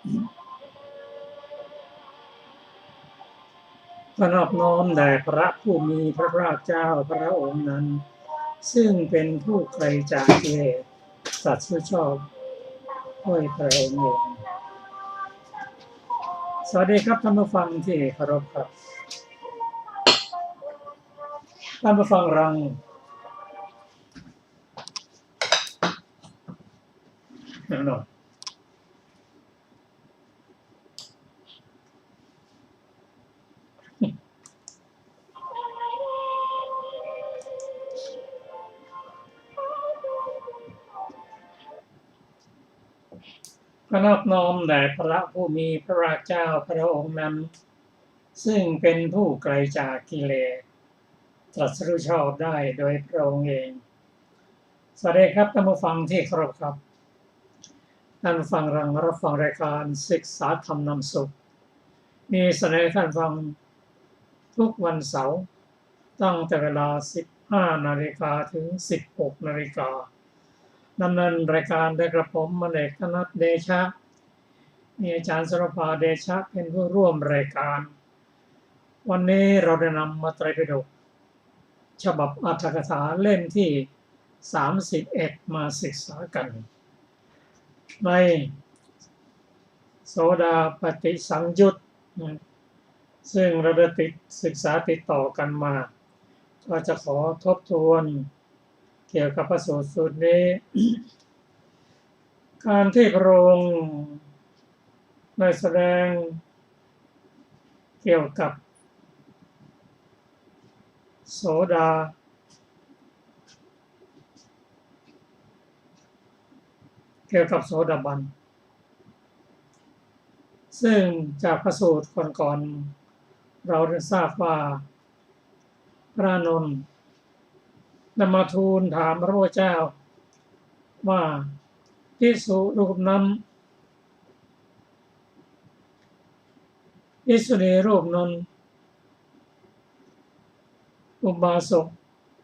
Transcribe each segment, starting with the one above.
ขอนอบน้อมแด่พระผู้มีพระภาคเจ้าพระองค์นั้นซึ่งเป็นผู้ไกลจากกิเลสสัตว์ผู้ชอบด้วยพระองค์เองสวัสดีครับท่านผู้ฟังที่เคารพครับท่านผู้ฟังรังหน่อยขอนอบน้อมแด่พระผู้มีพระภาคเจ้าพระองค์นั้นซึ่งเป็นผู้ไกลจากกิเลสตรัสรู้ชอบได้โดยพระองค์เองสวัสดีครับท่านผู้ฟังที่เคารพครับท่านผู้ฟังรังรับฟังรายการศึกษาธรรมนำสุขมีเสนอท่านฟังทุกวันเสาร์ตั้งแต่เวลา 15 นาฬิกาถึง 16 นาฬิกาดำเนินรายการโดยกระผมมเนกธนัทเดชะมีอาจารย์สรภาเดชะเป็นผู้ร่วมรายการวันนี้เราได้นำมาไตรปิฎกฉบับอรรถกถาเล่มที่ 31 มาศึกษากันในโสดาปฏิสังยุตซึ่งเราได้ศึกษาติดต่อกันมาก็จะขอทบทวนเกี่ยวกับพระสูตรนี้ การที่พระองค์ได้แสดงเกี่ยวกับโสดาบันซึ่งจากพระสูตรก่อนๆเราได้ทราบว่าพระอานนท์ได้มาทูลถามพระพุทธเจ้าว่าภิกษุรูปนั้นภิกษุณีรูปนั้นอุบาสก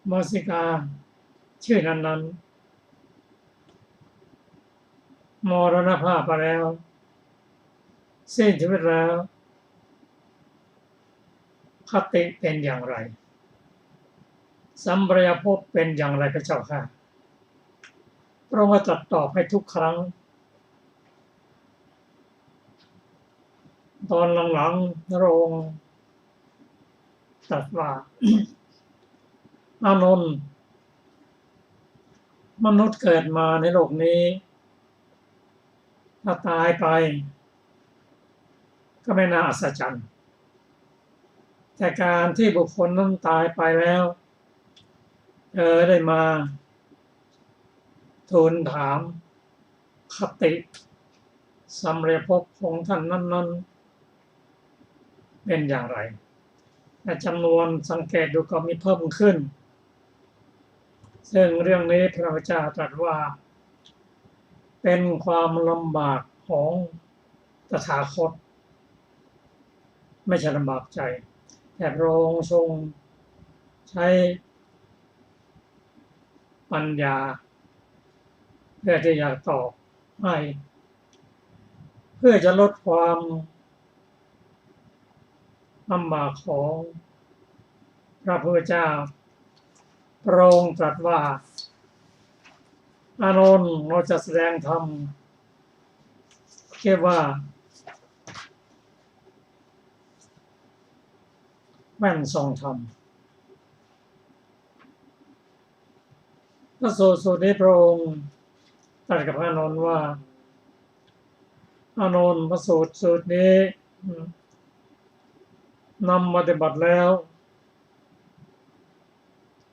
อุบาสิกาชื่อนั้นมรณภาพไปแล้วสิ้นชีวิตแล้วคติเป็นอย่างไรสัมปรายภพเป็นอย่างไรพระเจ้าค่ะพระองค์ตรัสตอบให้ทุกครั้งตอนหลังๆพระองค์ตรัสว่า อานนท์มนุษย์เกิดมาในโลกนี้ถ้าตายไปก็ไม่น่าอัศจรรย์แต่การที่บุคคลนั้นตายไปแล้วได้มาทูลถามคติสัมปรายภพของท่านนั้นเป็นอย่างไรแต่จำนวนสังเกตดูก็มีเพิ่มขึ้นซึ่งเรื่องนี้พระพุทธเจ้าตรัสว่าเป็นความลำบากของตถาคตไม่ใช่ลำบากใจแต่พระองค์ทรงใช้ปัญญาเพื่อที่จะตอบให้เพื่อจะลดความลำบากของพระพุทธเจ้าพระองค์ตรัสว่าอานนท์เราจะแสดงธรรมเรียกว่าแม่นทรงธรรมพระสูตรนี้พระองค์ตรัสกับอานนท์ว่าอานนท์พระสูตรนี้นำมาปฏิบัติแล้ว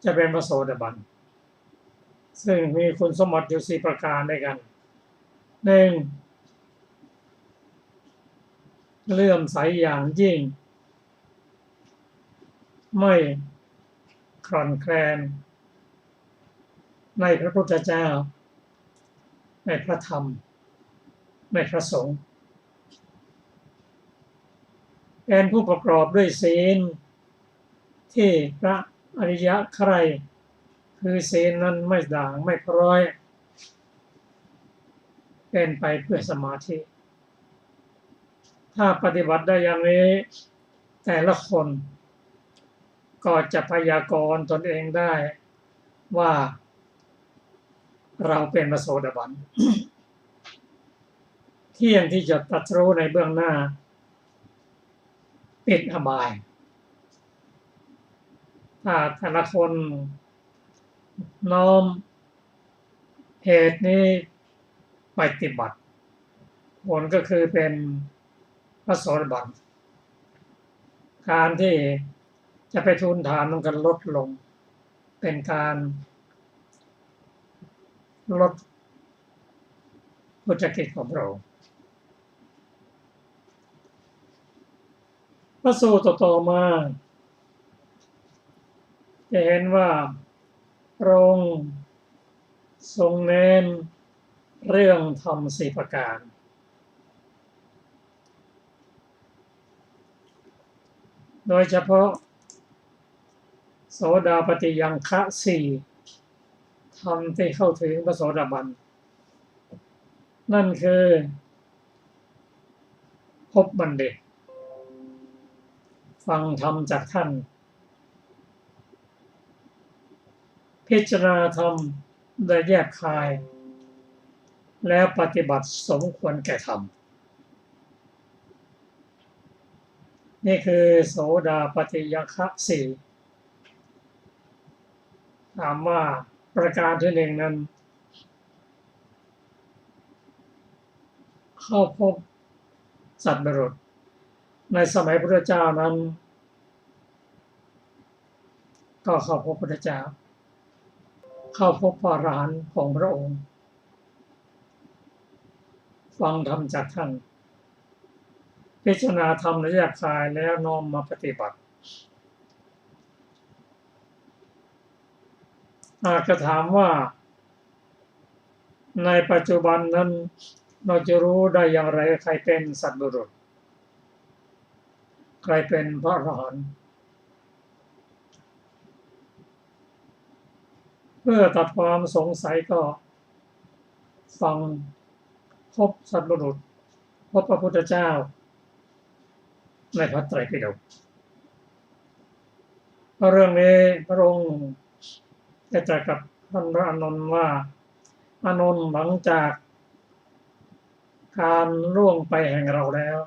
จะเป็นพระโสดาบันซึ่งมีคุณสมบัติอยู่4ประการด้วยกัน1เลื่อมใสอย่างยิ่งไม่คลอนแคลนในพระพุทธเจ้าในพระธรรมในพระสงฆ์เป็นผู้ประกอบด้วยศีลที่พระอริยะใคร่คือศีลนั้นไม่ด่างไม่พร้อยเป็นไปเพื่อสมาธิ ถ้าปฏิบัติได้อย่างนี้แต่ละคนก็จะพยากรณ์ตนเองได้ว่าเราเป็นพระโสดาบัน เที่ยงที่จะตรัสรู้ในเบื้องหน้าปิดอบายถ้าแต่ละคนน้อมเหตุนี้ปฏิบัติผลก็คือเป็นพระโสดาบันการที่จะไปทูลถามมันก็ลดลงเป็นการลดพุทธกิจของเราพระสูตรต่อมาจะเห็นว่าพระองค์ทรงเน้นเรื่องธรรมสี่ประการโดยเฉพาะโสดาปฏิยังคะสี่ธรรมที่เข้าถึงพระโสดาบันนั่นคือพบบัณฑิตฟังธรรมจากท่านพิจารณาธรรมโดยแยกคายแล้วปฏิบัติสมควรแก่ธรรมนี่คือโสดาปฏิยังคะสี่ถามว่าประการที่หนึ่งนั้นเข้าพบสัตว์บุรุษในสมัยพระพุทธเจ้านั้นก็เข้าพบพระพุทธเจ้าเข้าพบพระอรหันต์ของพระองค์ฟังธรรมจากท่านพิจารณาธรรมและแยกคายแล้วน้อมมาปฏิบัติหากจะถามว่าในปัจจุบันนั้นเราจะรู้ได้อย่างไรใครเป็นสัตว์บุรุษใครเป็นพระอรหันต์เพื่อตัดความสงสัยก็ฟังพบสัตว์บุรุษพบพระพุทธเจ้าในพระไตรปิฎกเรื่องนี้พระองค์ได้ตรัสกับท่านพระอานนท์ว่าอานนท์หลังจากการล่วงไปแห่งเราแล้ว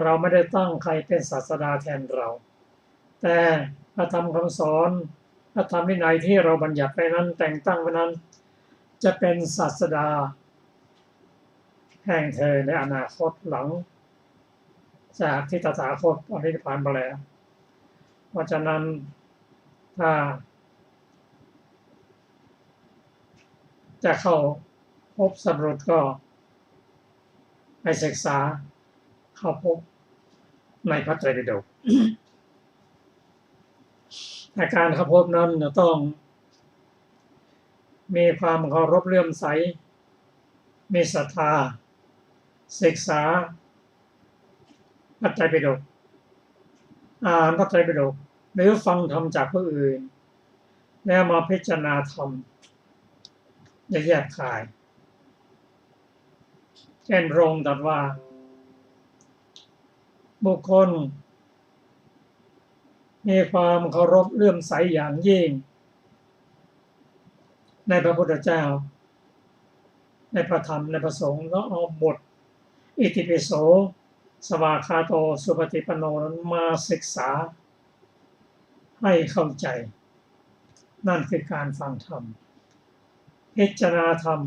เราไม่ได้ตั้งใครเป็นศาสดาแทนเราแต่พระธรรมคำสอนพระธรรมวินัยที่เราบัญญัติไปนั้นแต่งตั้งไว้นั้นจะเป็นศาสดาแห่งเธอในอนาคตหลังจากที่ตถาคตปรินิพพานไปแล้วเพราะฉะนั้นถ้าจะเข้าพบสัตว์บุรุษก็ไปศึกษาเข้าพบในพระไตรปิฎกแต่การเข้าพบนั้นจะต้องมีความเคารพเลื่อมใสมีศรัทธาศึกษาพระไตรปิฎกอ่านพระไตรปิฎกหรือฟังธรรมจากผู้อื่นแล้วมาพิจารณาธรรมแยกคายเช่นพระองค์ตรัสว่าบุคคลมีความเคารพเลื่อมใสอย่างยิ่งในพระพุทธเจ้าในพระธรรมในพระสงฆ์แล้วเอาบทอิติปิโสสวากขาโตสุปฏิปันโนนั้นมาศึกษาให้เข้าใจนั่นคือการฟังธรรมพิจารณาธรรม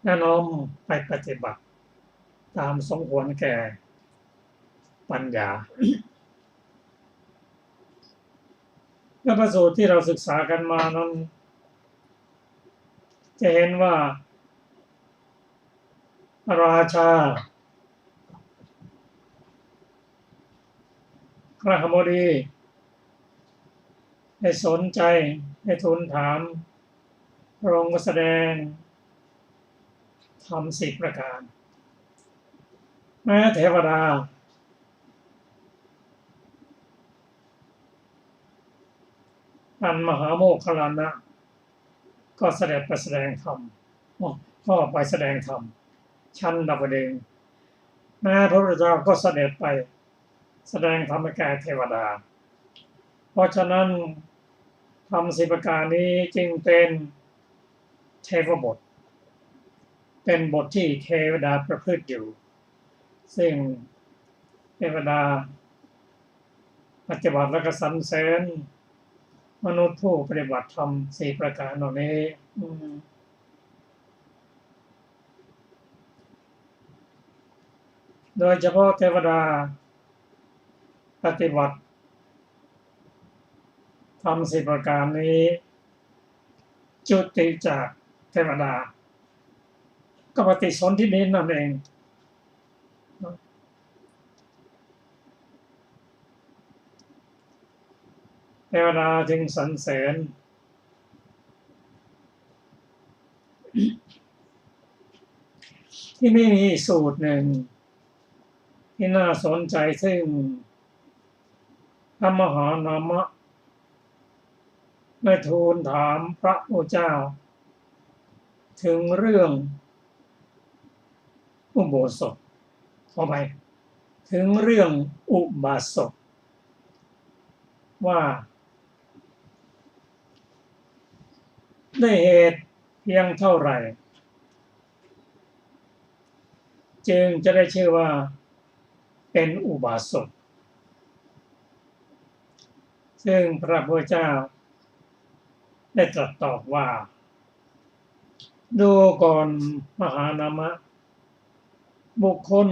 และน้อมไปปฏิบัติตามสมควรแก่ปัญญาและพระสูตรที่เราศึกษากันมานั้นจะเห็นว่าราชากฤหบดีได้สนใจได้ทูลถามพระองค์ก็แสดงธรรมสี่ประการแม้เทวดาอันมหาโมคคัลลานะก็เสด็จไปแสดงธรรมก็ไปแสดงธรรมชั้นดาวดึงส์ แม้พระพุทธเจ้าก็เสด็จไปแสดงธรรมแก่เทวดาเพราะฉะนั้นธรรม10ประการนี้จึงเป็นเทวบทเป็นบทที่เทวดาประพฤติอยู่ซึ่งเทวดาปฏิบัติและก็สรรเสริญมนุษย์ผู้ปฏิบัติธรรม4ประการเหล่านี้โดยเฉพาะเทวดาปฏิบัติธรรม10ประการนี้จุติจากเทวดาก็ปฏิสนธินี้นั่นเองเทวดาจึงสรรเสริญที่มีสูตรหนึ่งที่น่าสนใจซึ่งพระมหานามะได้ทูลถามพระพุทธเจ้าถึงเรื่องอุโบสถขอไปถึงเรื่องอุบาสกว่าได้เหตุเพียงเท่าไหร่จึงจะได้ชื่อว่าเป็นอุบาสกซึ่งพระพุทธเจ้าได้ตรัสตอบว่าดูก่อนมหานามะบุคคล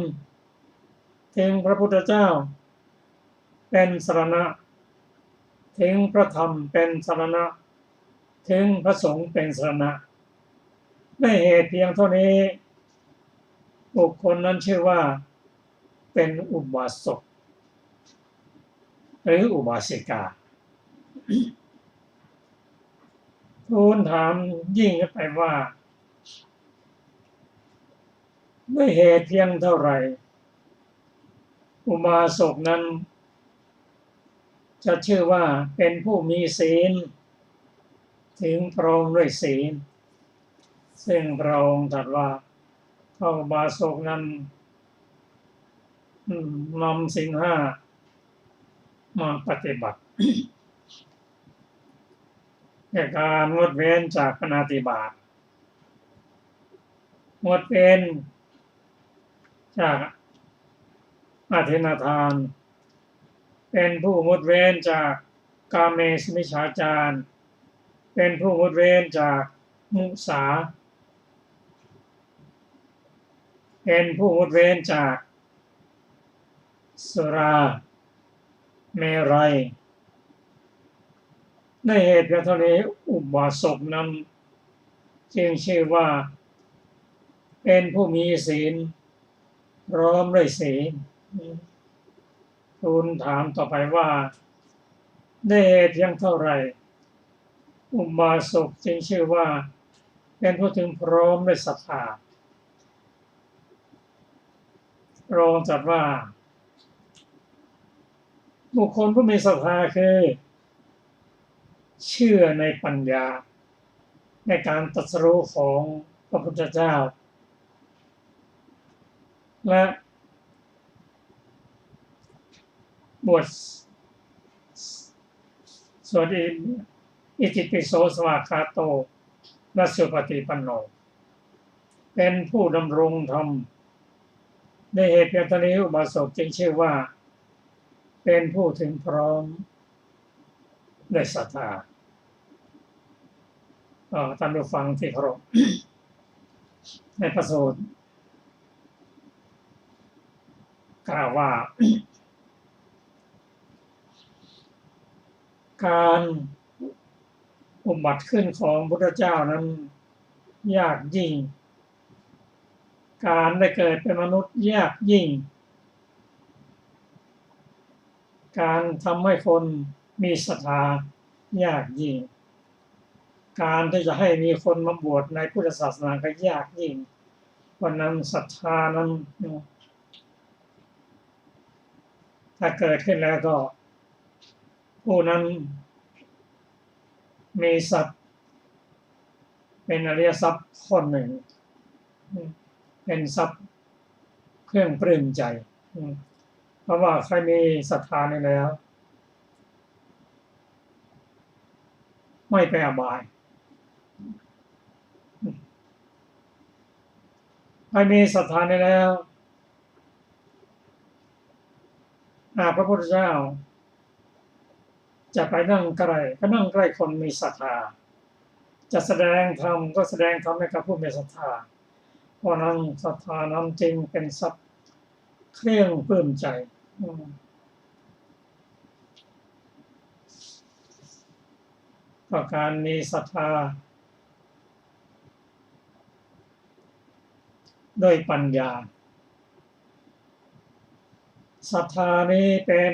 ถึงพระพุทธเจ้าเป็นสรณะถึงพระธรรมเป็นสรณะถึงพระสงฆ์เป็นสรณะได้เหตุเพียงเท่านี้บุคคลนั้นชื่อว่าเป็นอุบาสกหรืออุบาสิกาทูลถามยิ่งขึ้นไปว่าด้วยเหตุเพียงเท่าไหร่อุบาสกนั้นจะชื่อว่าเป็นผู้มีศีลถึงพร้อมด้วยศีลซึ่งพระองค์ตรัสว่าถ้าอุบาสกนั้นนำศีล5มาปฏิบัติในการงดเว้นจากปาณาติบาตงดเว้นจากอาทินนาทานเป็นผู้งดเว้นจากกาเมสุมิจฉาจารเป็นผู้งดเว้นจากมุสาเป็นผู้งดเว้นจากสุราเมรัยในเหตุเพียงเท่านี้อุบาสกนั้นจึงชื่อว่าเป็นผู้มีศีลพร้อมด้วยศีลทูลถามต่อไปว่าได้เหตุเพียงเท่าไหร่อุบาสกจึงชื่อว่าเป็นผู้ถึงพร้อมด้วยศรัทธาพระองค์ตรัสว่าบุคคลผู้มีศรัทธาคือเชื่อในปัญญาในการตรัสรู้ของพระพุทธเจ้าและบทสวดอิติปิโสสวากขาโตและสุปฏิปันโนเป็นผู้ดำรงธรรมในเหตุเพียงเท่านี้อุบาสกจึงชื่อว่าเป็นผู้ถึงพร้อมด้วยศรัทธาท่านผู้ฟังที่เคารพในพระสูตรกล่าวว่าการอุบัติขึ้นของพุทธเจ้านั้นยากยิ่งการได้เกิดเป็นมนุษย์ยากยิ่งการทำให้คนมีศรัทธายากยิ่งการที่จะให้มีคนมาบวชในพุทธศาสนาก็ยากยิ่งวันนั้นศรัทธานั้นถ้าเกิดขึ้นแล้วก็ผู้นั้นมีทรัพย์เป็นอริยทรัพย์คนหนึ่งเป็นทรัพย์เค รื่องปลื้มใจเพราะว่าใครมีศรัทธาในแล้วไม่ไปอบายใครมีศรัทธาในแล้วพระพุทธเจ้าจะไปนั่งใกล้ก็นั่งใกล้คนมีศรัทธาจะแสดงธรรมก็แสดงธรรมให้กับผู้มีศรัทธาเพราะนั้นศรัทธานั้นจริงเป็นทรัพย์เครื่องปลื้มใจก็การมีศรัทธาด้วยปัญญาศรัทธานี้เป็น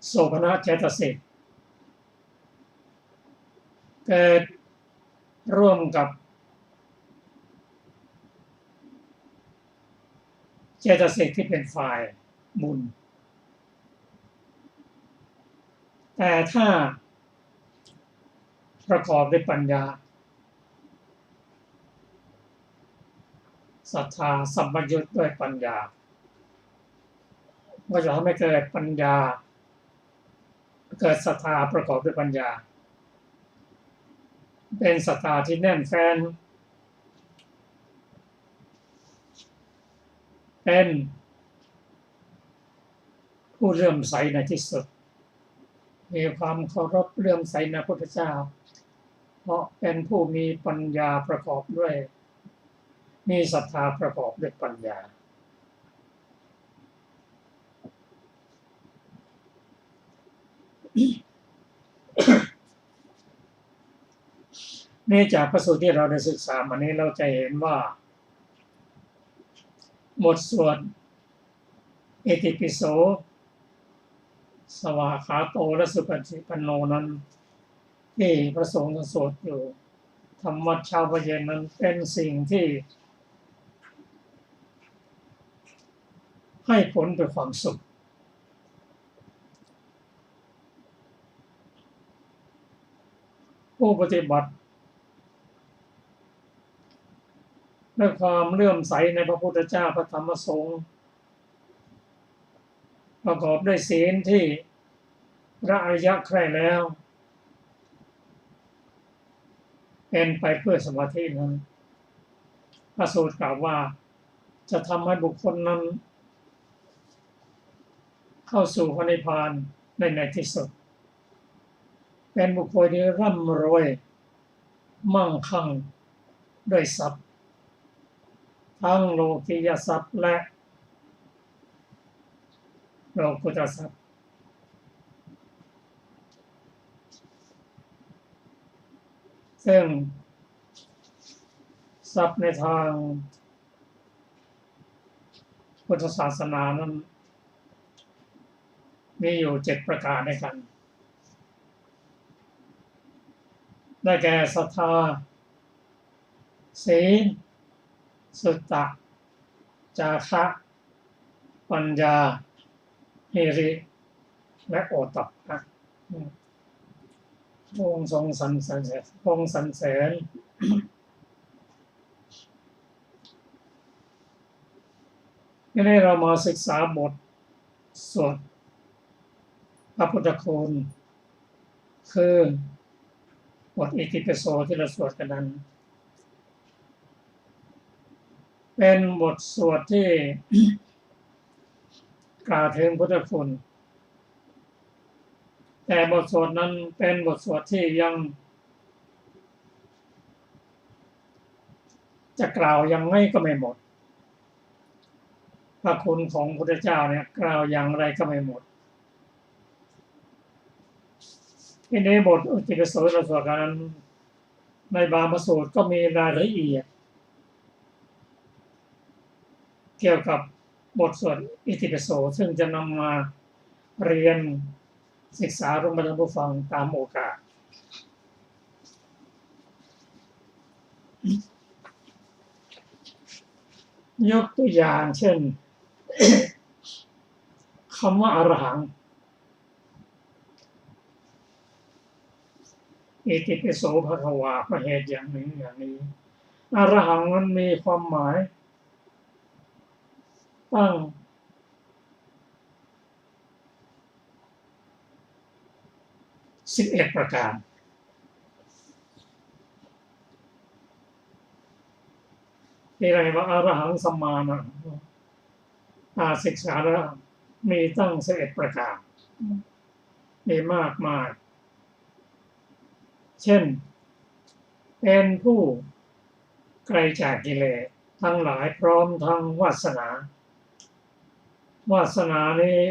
โสภณเจตสิกเกิดร่วมกับเจตสิกที่เป็นฝ่ายบุญแต่ถ้าประกอบด้วยปัญญาศรัทธาสัมปยุตด้วยปัญญาก็จะทำให้เกิดปัญญาเกิดศรัทธาประกอบด้วยปัญญาเป็นศรัทธาที่แน่นแฟ้นเป็นผู้เลื่อมใสในที่สุดมีความเคารพเลื่อมใสในพระพุทธเจ้าเพราะเป็นผู้มีปัญญาประกอบด้วยมีศรัทธาประกอบด้วยปัญญาเนื่องจากพระสูตรที่เราได้ศึกษามานี้เราจะเห็นว่าบทสวดอิติปิโสสวากขาโตและสุปฏิปันโนนั้นที่พระสงฆ์สวดอยู่ธรรมวัดเช้าเย็นนั้นเป็นสิ่งที่ให้ผลเป็นความสุขผู้ปฏิบัติด้วยความเลื่อมใสในพระพุทธเจ้าพระธรรมพระสงฆ์ประกอบด้วยศีลที่พระอริยะใคร่แล้วเป็นไปเพื่อสมาธินั้นพระสูตรกล่าวว่าจะทำให้บุคคลนั้นเข้าสู่พระนิพพานในที่สุดเป็นบุคคลที่ร่ำรวยมั่งคั่งด้วยทรัพย์ทั้งโลกียทรัพย์และโลกุตตรทรัพย์ซึ่งทรัพย์ในทางพุทธศาสนานั้นมีอยู่7ประการด้วยกันได้แก่ศรัทธาศีลสุตตะจาคะปัญญาหิริและโอตตัปปะองค์ทรงสรรเสริญนี่เรามาศึกษาบทสวดพระพุทธคุณคือบทอิติปิโสที่เราสวดกันนั้นเป็นบทสวดที่กล่าวถึงพุทธคุณแต่บทสวดนั้นเป็นบทสวดที่ยังจะกล่าวยังไงก็ไม่หมดพระคุณของพระพุทธเจ้าเนี่ยกล่าวอย่างไรก็ไม่หมดที่ในบทอิติปิโสเราสวดกันในบางพระสูตรก็มีรายละเอียดเกี่ยวกับบทสวดอิติปิโสซึ่งจะนำมาเรียนศึกษาร่วมกันท่านผู้ฟังตามโอกาสยกตัวอย่างเช่น คำว่าอรหังอิติปิโสภควาเพราะเหตุอย่างหนึ่งอย่างนี้ อรหังมันมีความหมายตั้ง11 ประการที่เรียกว่าอรหังสัมมานะศึกษาแล้วมีตั้ง11 ประการมีมากมายเช่นเป็นผู้ไกลจากกิเลสทั้งหลายพร้อมทั้งวาสนาวาสนานี้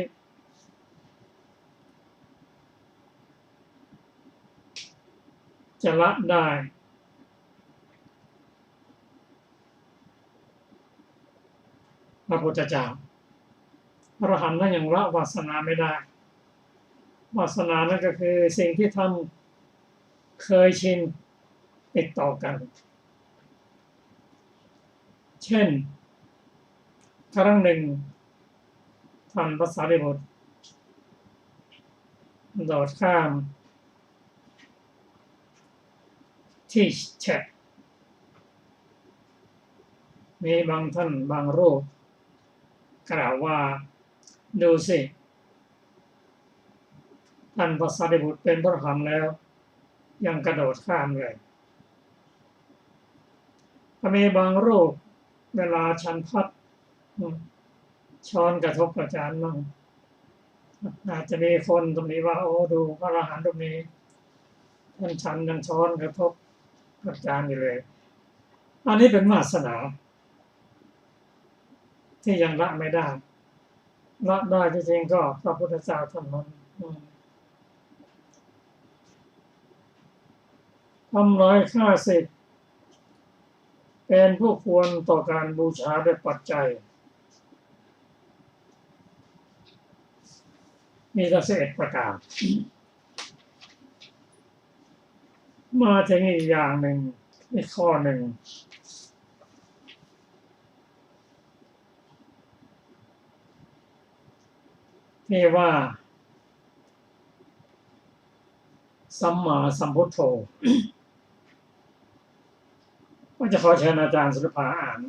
จะละได้พระพุทธเจ้าพระอรหันต์นั้นยังละวาสนาไม่ได้วาสนานั่นก็คือสิ่งที่ท่านเคยชินติดต่อกันเช่นครั้งหนึ่งท่านพระสารีบุตรโดดข้ามที่แฉะมีบางท่านบางรูปกล่าวว่าดูสิท่านพระสารีบุตรเป็นพระอรหันต์แล้วยังกระโดดข้ามเลยมีบางรูปเวลาฉันพัดช้อนกระทบประจานมั่งอาจจะมีคนตรงนี้ว่าโอ้ดูพระอรหันต์ตรงนี้ท่านฉันยังช้อนกระทบประจานอยู่เลยอันนี้เป็นวาสนาที่ยังละไม่ได้ละได้จริงๆก็พระพุทธเจ้าท่านนั้นทำร้ายฆ่าศึกเป็นผู้ควรต่อการบูชาด้วยปัจจัยมีทั้ง11 ประการมาถึงอีกอย่างหนึ่งอีกข้อหนึ่งที่ว่าสัมมาสัมพุทโธก็จะขอเชิญอาจารย์สุรภาอ่าน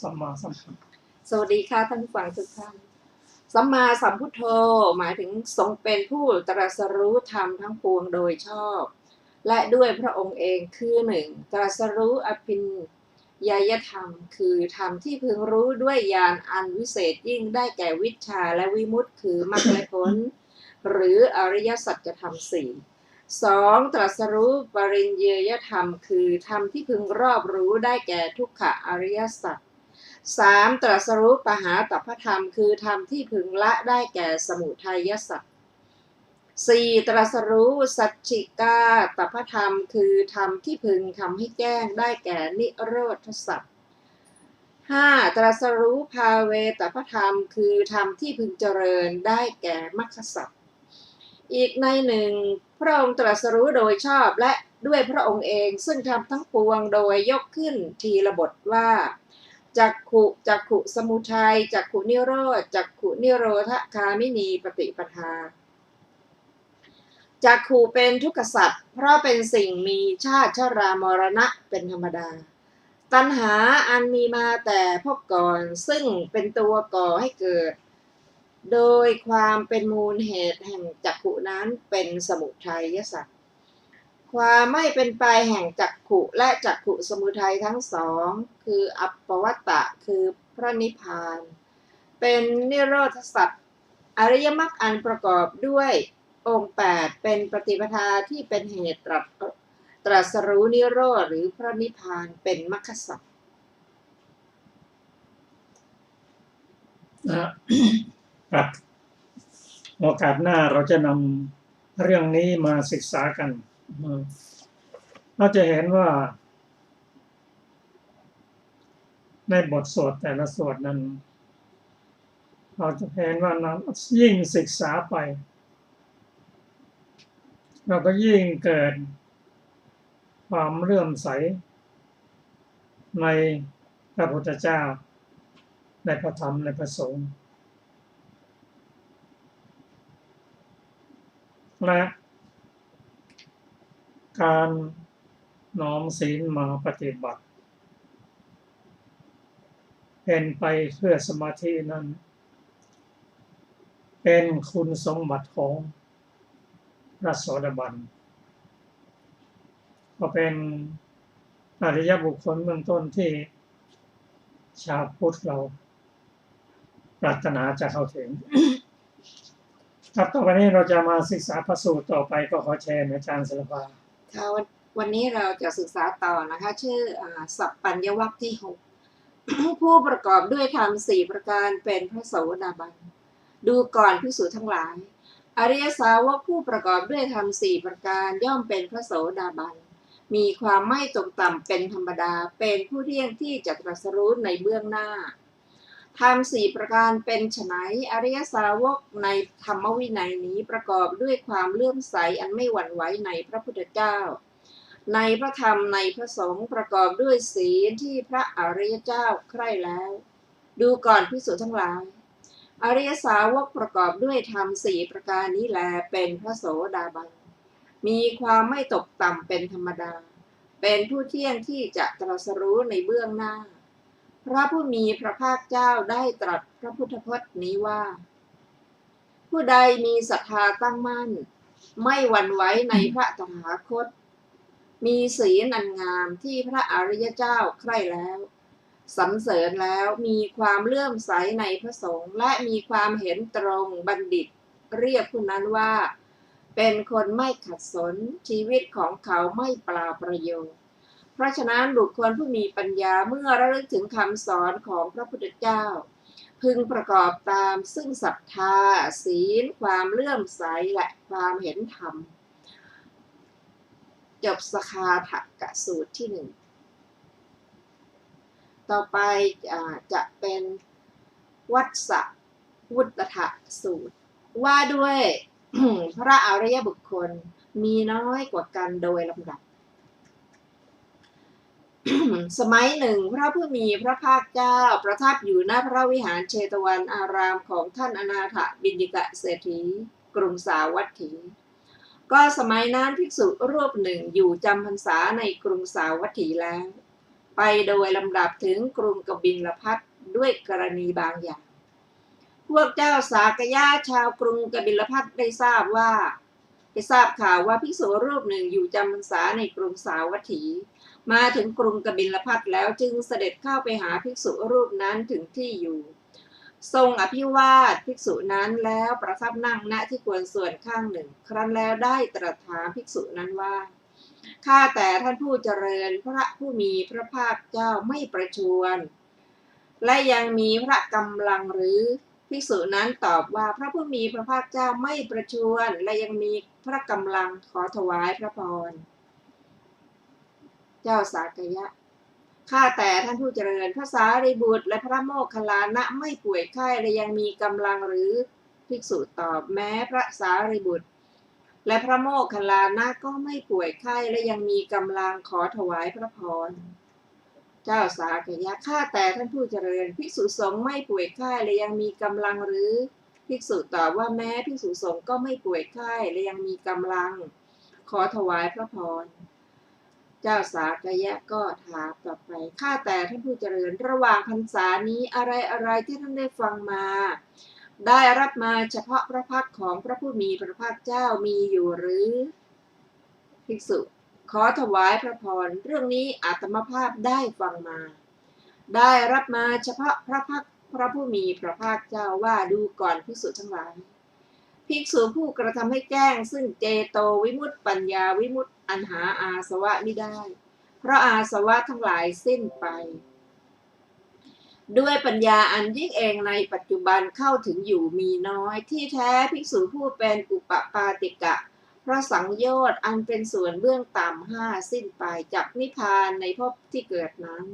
สัมมาสัมพุทโธสวัสดีค่ะท่านผู้ฟังทุกท่านสัมมาสัมพุทโธหมายถึงทรงเป็นผู้ตรัสรู้ธรรมทั้งปวงโดยชอบและด้วยพระองค์เองคือหนึ่งตรัสรู้อภิญญาธรรมคือธรรมที่พึงรู้ด้วยญาณอันวิเศษยิ่งได้แก่วิชชาและวิมุตติคือมรรคและผลหรืออริยสัจธรรมสี่สองตรัสรู้ปริญเยยธรรมคือธรรมที่พึงรอบรู้ได้แก่ทุกขอริยสัจสามตรัสรู้ปหาตัพพธรรมคือธรรมที่พึงละได้แก่สมุทัยสัจสี่ตรัสรู้สัจฉิกาตัพพธรรมคือธรรมที่พึงทำให้แจ้งได้แก่นิโรธสัจห้าตรัสรู้ภาเวตัพพธรรมคือธรรมที่พึงเจริญได้แก่มรรคสัจอีกในหนึ่งพระองค์ตรัสรู้โดยชอบและด้วยพระองค์เองซึ่งทำทั้งปวงโดยยกขึ้นทีละบทว่าจักขุสมุทัยจักขุนิโรธจักขุนิโรธคามินีปฏิปทาจักขุเป็นทุกขสัจเพราะเป็นสิ่งมีชาติชรามรณะเป็นธรรมดาตัณหาอันมีมาแต่พบก่อนซึ่งเป็นตัวก่อให้เกิดโดยความเป็นมูลเหตุแห่งจักขุนั้นเป็นสมุทัยสัจความไม่เป็นไปแห่งจักขุและจักขุสมุทัยทั้งสองคืออัปปวัตตะคือพระนิพพานเป็นนิโรธสัจอริยมรรคอันประกอบด้วยองค์8เป็นปฏิปทาที่เป็นเหตุตรัสรู้นิโรธหรือพระนิพพานเป็นมรรคสัจครับโอกาสหน้าเราจะนำเรื่องนี้มาศึกษากันเราจะเห็นว่าในบทสวดแต่ละสวดนั้นเราจะเห็นว่ายิ่งศึกษาไปเราก็ยิ่งเกิดความเลื่อมใสในพระพุทธเจ้าในพระธรรมในพระสงฆ์และการน้อมศีลมาปฏิบัติ เป็นไปเพื่อสมาธินั้นเป็นคุณสมบัติของพระโสดาบันก็เป็นอริยบุคคลเบื้องต้นที่ชาวพุทธเราปรารถนาจะเข้าถึง ครับต่อไปนี้เราจะมาศึกษาพระสูตรต่อไปก็ขอเชิญอาจารย์ศิลปาค่ะวันนี้เราจะศึกษาต่อนะคะชื่อสัพพัญญวรรคที่ 6 ผู้ประกอบด้วยธรรม4ประการเป็นพระโสดาบันดูก่อนภิกษุทั้งหลายอริยสาวกผู้ประกอบด้วยธรรม4ประการย่อมเป็นพระโสดาบันมีความไม่ตกต่ำเป็นธรรมดาเป็นผู้เที่ยงที่จะตรัสรู้ในเบื้องหน้าธรรม4ประการเป็นไฉนอริยสาวกในธรรมวินัยนี้ประกอบด้วยความเลื่อมใสอันไม่หวั่นไหวในพระพุทธเจ้าในพระธรรมในพระสงฆ์ประกอบด้วยศีลที่พระอริยเจ้าใคร่แล้วดูก่อนภิกษุทั้งหลายอริยสาวกประกอบด้วยธรรม4ประการนี้แลเป็นพระโสดาบันมีความไม่ตกต่ำเป็นธรรมดาเป็นผู้เที่ยงที่จะตรัสรู้ในเบื้องหน้าพระผู้มีพระภาคเจ้าได้ตรัสพระพุทธพจน์นี้ว่าผู้ใดมีศรัทธาตั้งมั่นไม่หวั่นไหวในพระตถาคตมีศีลอันงามที่พระอริยเจ้าใคร่แล้วสรรเสริญแล้วมีความเลื่อมใสในพระสงฆ์และมีความเห็นตรงบัณฑิตเรียกผู้นั้นว่าเป็นคนไม่ขัดสนชีวิตของเขาไม่เปล่าประโยชน์เพราะฉะนั้นบุคคลผู้มีปัญญาเมื่อระลึกถึงคำสอนของพระพุทธเจ้าพึงประกอบตามซึ่งศรัทธาศีลความเลื่อมใสและความเห็นธรรมจบสคาถกสูตรที่ 1ต่อไปจะเป็นวัฏสวุตถสูตรว่าด้วย พระอริยบุคคลมีน้อยกว่ากันโดยลำดับ สมัยหนึ่งพระผู้มีพระภาคเจ้าประทับอยู่ณพระวิหารเชตวันอารามของท่านอนาถบิณฑิกเศรษฐีกรุงสาวัตถีก็สมัยนั้นภิกษุรูปหนึ่งอยู่จำพรรษาในกรุงสาวัตถีแล้วไปโดยลำดับถึงกรุงกบิลพัสด้วยกรณีบางอย่างพวกเจ้าสากยะชาวกรุงกบิลพัสได้ทราบข่าวว่าภิกษุรูปหนึ่งอยู่จำพรรษาในกรุงสาวัตถีมาถึงกรุงกบิลพัสแล้วจึงเสด็จเข้าไปหาภิกษุรูปนั้นถึงที่อยู่ทรงอภิวาทภิกษุนั้นแล้วประทับนั่งณที่ควรส่วนข้างหนึ่งครั้นแล้วได้ตรัสถามภิกษุนั้นว่าข้าแต่ท่านผู้เจริญพระผู้มีพระภาคเจ้าไม่ประชวรและยังมีพระกำลังหรือภิกษุนั้นตอบว่าพระผู้มีพระภาคเจ้าไม่ประชวรและยังมีพระกำลังขอถวายพระพรเจ้าสากยะข้าแต่ท่านผู้เจริญพระสารีบุตรและพระโมคคัลลานะไม่ป่วยไข้และยังมีกำลังหรือภิกษุตอบแม้พระสารีบุตรและพระโมคคัลลานะก็ไม่ป่วยไข้และยังมีกำลังขอถวายพระพรเจ้าสากยะข้าแต่ท่านผู้เจริญภิกษุสงฆ์ไม่ป่วยไข้และยังมีกำลังหรือภิกษุตอบว่าแม้ภิกษุสงฆ์ก็ไม่ป่วยไข้และยังมีกำลังขอถวายพระพรเจ้าสากยะก็ถามต่อไปข้าแต่ท่านผู้เจริญระหว่างพรรษานี้อะไรที่ท่านได้ฟังมาได้รับมาเฉพาะพระพักของพระผู้มีพระภาคเจ้ามีอยู่หรือภิกษุขอถวายพระพรเรื่องนี้อาตมภาพได้ฟังมาได้รับมาเฉพาะพระพักพระผู้มีพระภาคเจ้าว่าดูก่อนภิกษุทั้งหลายภิกษุผู้กระทำให้แจ้งซึ่งเจโตวิมุตติปัญญาวิมุตติอันหาอาสวะมิได้เพราะอาสวะทั้งหลายสิ้นไปด้วยปัญญาอันยิ่งเองในปัจจุบันเข้าถึงอยู่มีน้อยที่แท้ภิกษุผู้เป็นอุปปาติกะเพราะสังโยชน์อันเป็นส่วนเบื้องต่ำ5สิ้นไปจากนิพพานในภพที่เกิดนั้น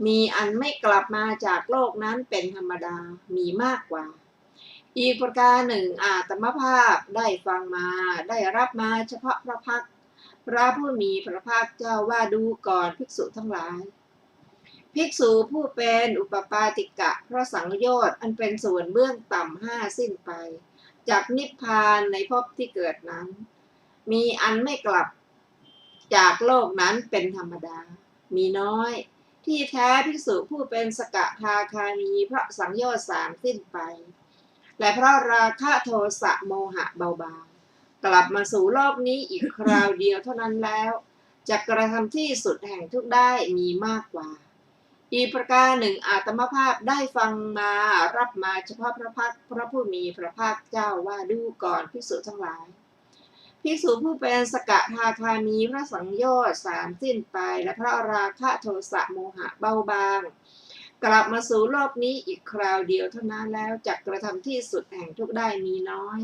มีอันไม่กลับมาจากโลกนั้นเป็นธรรมดามีมากกว่าอีกประการหนึ่งอาตมภาพได้ฟังมาได้รับมาเฉพาะพระพักพระผู้มีพระภาคเจ้าว่าดูก่อนภิกษุทั้งหลายภิกษุผู้เป็นอุปปาติกะเพราะสังโยชน์อันเป็นส่วนเบื้องต่ำ5สิ้นไปจากนิพพานในภพที่เกิดนั้นมีอันไม่กลับจากโลกนั้นเป็นธรรมดามีน้อยท ที่แท้ภิกษุผู้เป็นสกทาคามีเพราะสังโยชน์3สิ้นไปและเพราะราคะโทสะโมหะเบาบางกลับมาสู่โลกนี้อีกคราวเดียวเท่านั้นแล้วจะกระทำที่สุดแห่งทุกได้มีมากกว่าอีกประการหนึ่งอาตมภาพได้ฟังมารับมาเฉพาะพระพักตร์พระผู้มีพระภาคเจ้าว่าดูก่อนภิกษุทั้งหลายภิกษุผู้เป็นสกทาคามีพระสังโยชน์3สิ้นไปและพระราคะโทสะโมหะเบาบางกลับมาสู่โลกนี้อีกคราวเดียวเท่านั้นแล้วจักกระทำที่สุดแห่งทุกได้มีน้อย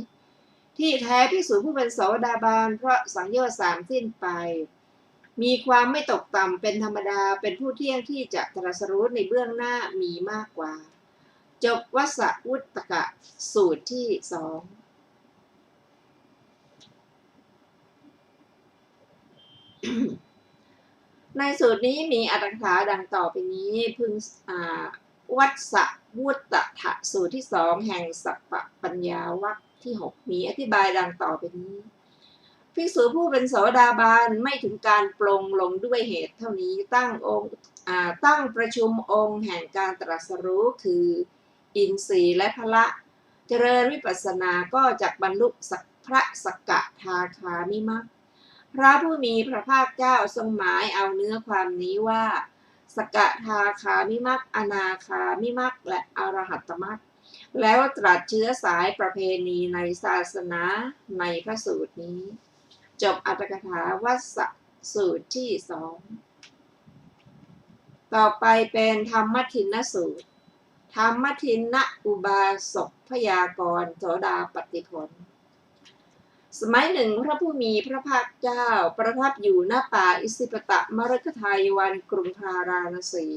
ที่แท้ภิกษุผู้เป็นโสดาบันเพราะสังโยชน์3สิ้นไปมีความไม่ตกต่ำเป็นธรรมดาเป็นผู้เที่ยงที่จะตรัสรู้ในเบื้องหน้ามีมากกว่าจบวสวุตกะสูตรที่2ในสูตรนี้มีอรรถกถาดังต่อไปนี้พึงวัสวุตถะสูตรที่2แห่งสัพพปัญญาวรรคที่6มีอธิบายดังต่อไปนี้ภิกษุผู้เป็นโสดาบันไม่ถึงการปลงลงด้วยเหตุเท่านี้ตั้งประชุมองค์แห่งการตรัสรู้คืออินทรีย์และพละเจริญวิปัสสนาก็จักบรรลุพระสกทาคามิมรรคพระผู้มีพระภาคเจ้าทรงหมายเอาเนื้อความนี้ว่าสกทาคามิมรรคอนาคามิมรรคและอรหัตตมรรคแล้วตรัสเชื้อสายประเพณีในศาสนาในพระสูตรนี้จบอรรถกถาวัสสูตรที่2ต่อไปเป็นธรรมทินนสูตรธรรมทินนอุบาสกพยากรณ์โสดาปัตติผลสมัยหนึ่งพระผู้มีพระภาคเจ้าประทับอยู่ณป่าอิสิปตมฤคทายวันกรุงพาราณสี